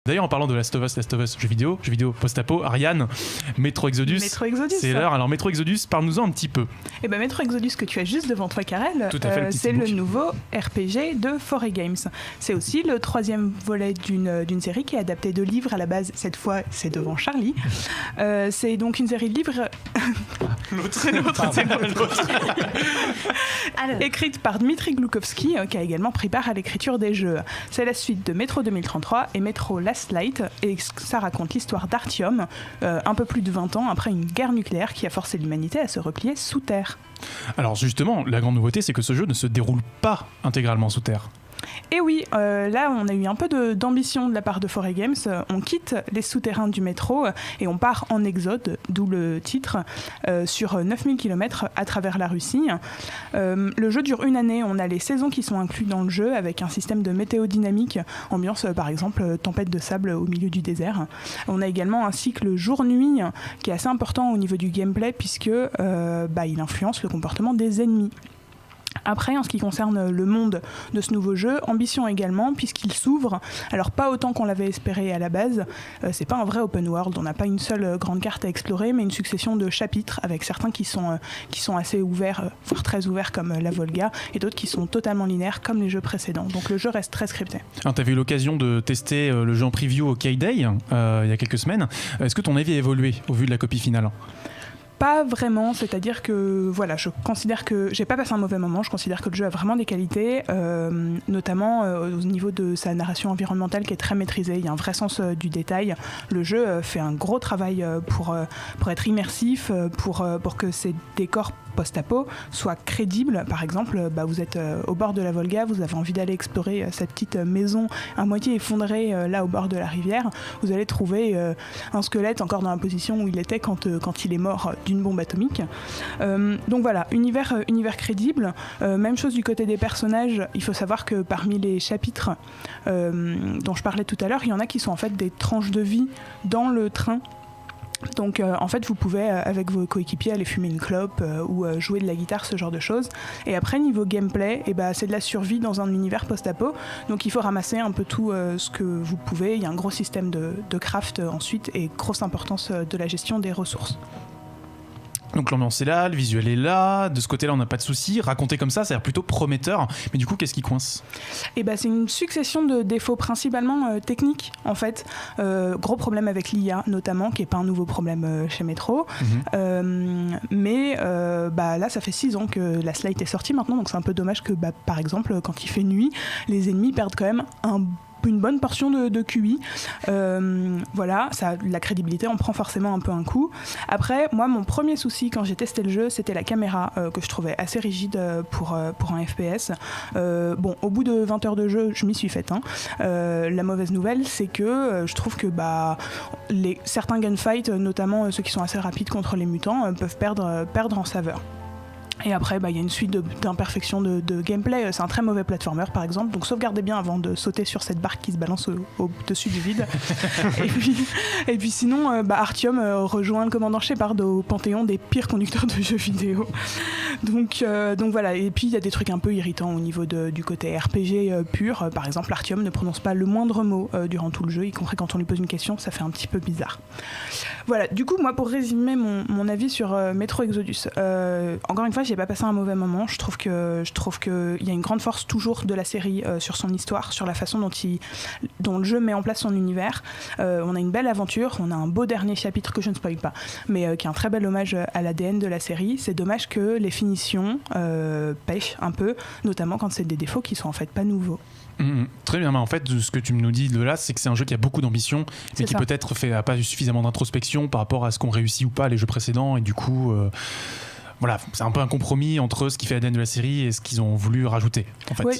D'ailleurs, en parlant de Last of Us, jeux vidéo post-apo, Ariane, Metro Exodus, c'est l'heure. Alors Metro Exodus, parle-nous-en un petit peu. Et ben Metro Exodus que tu as juste devant toi, Karel, c'est le nouveau RPG de 4A Games. C'est aussi le 3e volet d'une série qui est adaptée de livres à la base. Cette fois, c'est devant Charlie. C'est donc une série de livres écrite par Dmitri Glukhovsky, qui a également pris part à l'écriture des jeux. C'est la suite de Metro 2033 et Metro Last Light, et ça raconte l'histoire d'Artyom, un peu plus de 20 ans après une guerre nucléaire qui a forcé l'humanité à se replier sous terre. Alors justement, la grande nouveauté, c'est que ce jeu ne se déroule pas intégralement sous terre. Et oui, là on a eu un peu d'ambition de la part de 4A Games. On quitte les souterrains du métro et on part en exode, d'où le titre, sur 9000 km à travers la Russie. Le jeu dure une année, on a les saisons qui sont incluses dans le jeu avec un système de météo dynamique, ambiance par exemple tempête de sable au milieu du désert. On a également un cycle jour-nuit qui est assez important au niveau du gameplay puisque il influence le comportement des ennemis. Après, en ce qui concerne le monde de ce nouveau jeu, ambition également, puisqu'il s'ouvre, alors pas autant qu'on l'avait espéré à la base, c'est pas un vrai open world, on n'a pas une seule grande carte à explorer, mais une succession de chapitres, avec certains qui sont assez ouverts, voire très ouverts comme la Volga, et d'autres qui sont totalement linéaires comme les jeux précédents. Donc le jeu reste très scripté. Alors tu avais eu l'occasion de tester le jeu en preview au K-Day, il y a quelques semaines. Est-ce que ton avis a évolué au vu de la copie finale ? Pas vraiment, c'est-à-dire que voilà, je considère que j'ai pas passé un mauvais moment, je considère que le jeu a vraiment des qualités, notamment au niveau de sa narration environnementale qui est très maîtrisée, il y a un vrai sens du détail. Le jeu fait un gros travail pour être immersif, pour que ces décors post-apo soient crédibles. Par exemple, vous êtes au bord de la Volga, vous avez envie d'aller explorer cette petite maison à moitié effondrée là au bord de la rivière, vous allez trouver un squelette encore dans la position où il était quand il est mort d'une bombe atomique. Donc voilà, univers crédible. Même chose du côté des personnages, il faut savoir que parmi les chapitres dont je parlais tout à l'heure, il y en a qui sont en fait des tranches de vie dans le train. Donc en fait vous pouvez avec vos coéquipiers aller fumer une clope ou jouer de la guitare, ce genre de choses. Et après niveau gameplay, c'est de la survie dans un univers post-apo, donc il faut ramasser un peu tout ce que vous pouvez. Il y a un gros système de craft ensuite et grosse importance de la gestion des ressources. Donc l'ambiance est là, le visuel est là, de ce côté-là on n'a pas de soucis. Raconter comme ça a l'air plutôt prometteur, mais du coup qu'est-ce qui coince ? C'est une succession de défauts principalement techniques en fait. Gros problème avec l'IA notamment, qui n'est pas un nouveau problème chez Metro. Mais là ça fait 6 ans que la Slate est sortie maintenant, donc c'est un peu dommage que par exemple quand il fait nuit, les ennemis perdent quand même une bonne portion de QI. Voilà, la crédibilité en prend forcément un peu un coup. Après, moi, mon premier souci quand j'ai testé le jeu, c'était la caméra que je trouvais assez rigide pour un FPS. Au bout de 20 heures de jeu, je m'y suis faite. La mauvaise nouvelle, c'est que je trouve que certains gunfights, notamment ceux qui sont assez rapides contre les mutants, peuvent perdre en saveur. Et après, il y a une suite d'imperfections de gameplay. C'est un très mauvais platformer, par exemple. Donc, sauvegardez bien avant de sauter sur cette barque qui se balance au-dessus du vide. et puis sinon, Artyom rejoint le commandant Shepard au panthéon des pires conducteurs de jeux vidéo. Donc voilà. Et puis, il y a des trucs un peu irritants au niveau du côté RPG pur. Par exemple, Artyom ne prononce pas le moindre mot durant tout le jeu, y compris quand on lui pose une question. Ça fait un petit peu bizarre. Voilà. Du coup, moi, pour résumer mon avis sur Metro Exodus, encore une fois, j'ai pas passé un mauvais moment. Je trouve que il y a une grande force toujours de la série sur son histoire, sur la façon dont le jeu met en place son univers. On a une belle aventure, on a un beau dernier chapitre que je ne spoil pas, mais qui est un très bel hommage à l'ADN de la série. C'est dommage que les finitions pêchent un peu, notamment quand c'est des défauts qui sont en fait pas nouveaux. Très bien, mais en fait ce que tu nous dis de là, c'est que c'est un jeu qui a beaucoup d'ambition, mais qui peut-être n'a pas suffisamment d'introspection par rapport à ce qu'on réussit ou pas les jeux précédents, et du coup voilà, c'est un peu un compromis entre ce qui fait l'ADN de la série et ce qu'ils ont voulu rajouter, en fait. Ouais,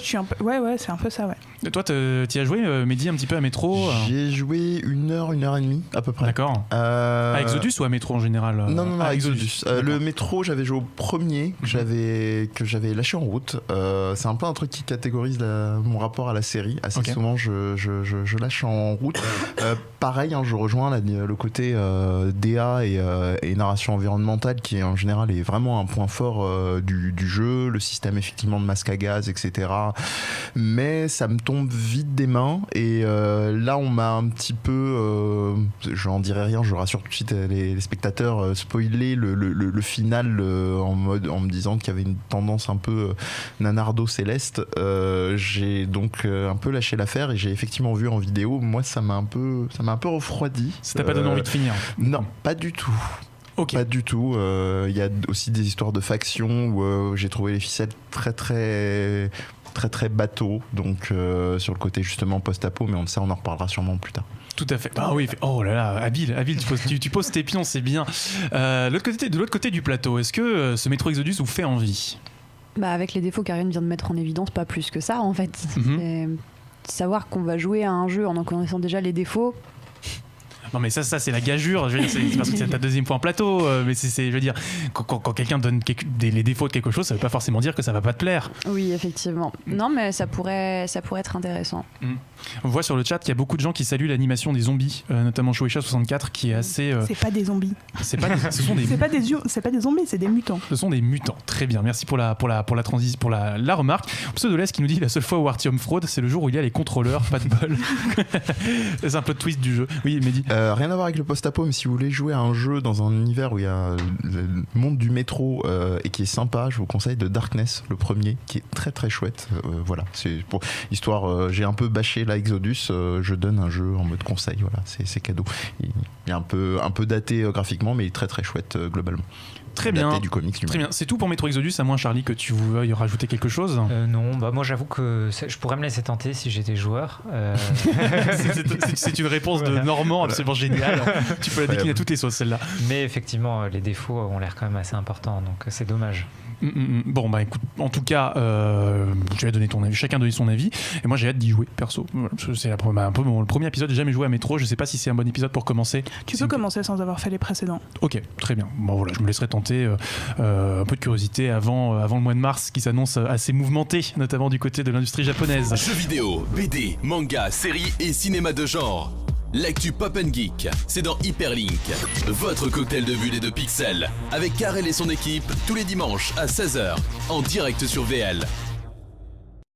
c'est un peu ça, ouais. Et toi, t'y as joué, Mehdi, un petit peu à Metro J'ai joué 1 heure et demie, à peu près. D'accord. À Exodus ou à Metro en général Non, à Exodus. Le Metro, j'avais joué au premier, que j'avais lâché en route. C'est un peu un truc qui catégorise mon rapport à la série. Assez souvent, je lâche en route. Pareil, je rejoins le côté DA et narration environnementale qui, en général, est vraiment un point fort du jeu, le système effectivement de masque à gaz, etc. Mais ça me tombe vite des mains et là on m'a un petit peu, j'en dirai rien, je rassure tout de suite les spectateurs, spoilé le final en me disant qu'il y avait une tendance un peu nanardo céleste. J'ai donc un peu lâché l'affaire et j'ai effectivement vu en vidéo. Moi ça m'a un peu refroidi. Ça t'a pas donné envie de finir? Non, pas du tout. Okay. Pas du tout. Il y a aussi des histoires de factions où j'ai trouvé les ficelles très bateau, donc sur le côté justement post-apo, mais on en reparlera sûrement plus tard. Tout à fait. Ah oui, oh là là, habile, tu poses tes pions, c'est bien. De l'autre côté du plateau, est-ce que ce Metro Exodus vous fait envie? Avec les défauts qu'Ariane vient de mettre en évidence, pas plus que ça en fait. Savoir qu'on va jouer à un jeu en connaissant déjà les défauts. Non mais ça c'est la gageure, je veux dire, c'est parce que c'est ta deuxième fois en plateau, mais je veux dire, quand quelqu'un donne les défauts de quelque chose, ça veut pas forcément dire que ça va pas te plaire. Oui, effectivement. Non mais ça pourrait être intéressant. On voit sur le chat qu'il y a beaucoup de gens qui saluent l'animation des zombies, notamment Shueisha64 qui est assez... C'est pas des zombies. C'est pas des zombies, c'est des mutants. Ce sont des mutants, très bien, merci pour la transition, pour la remarque. Pseudolès qui nous dit la seule fois où Artyom fraude, c'est le jour où il y a les contrôleurs, pas de bol. C'est un peu de twist du jeu. Oui, Mehdi. Rien à voir avec le post-apo, mais si vous voulez jouer à un jeu dans un univers où il y a le monde du métro et qui est sympa, je vous conseille de Darkness, le premier, qui est très très chouette. Voilà, c'est pour histoire. J'ai un peu bâché la Exodus, je donne un jeu en mode conseil. Voilà, c'est cadeau. Il est un peu daté graphiquement, mais il est très très chouette globalement. Très bien. Du comics très bien. C'est tout pour Metro Exodus, à moins Charlie que tu veuilles rajouter quelque chose. Non, moi j'avoue que je pourrais me laisser tenter si j'étais joueur. C'est une réponse de Normand absolument géniale. Tu peux la décliner à toutes les sauces celle-là. Mais effectivement, les défauts ont l'air quand même assez importants, donc c'est dommage. Bon bah écoute, en tout cas, tu vas donner ton avis, chacun donner son avis, et moi j'ai hâte d'y jouer perso. C'est un peu le premier épisode, j'ai jamais joué à Metro, je sais pas si c'est un bon épisode pour commencer. Tu peux commencer sans avoir fait les précédents. Ok, très bien. Bon voilà, je me laisserai tenter un peu de curiosité avant le mois de mars qui s'annonce assez mouvementé, notamment du côté de l'industrie japonaise. Jeux vidéo, BD, manga, séries et cinéma de genre. L'actu Pop & Geek, c'est dans Hyperlink, votre cocktail de bulles et de pixels, avec Karel et son équipe, tous les dimanches à 16h, en direct sur VL.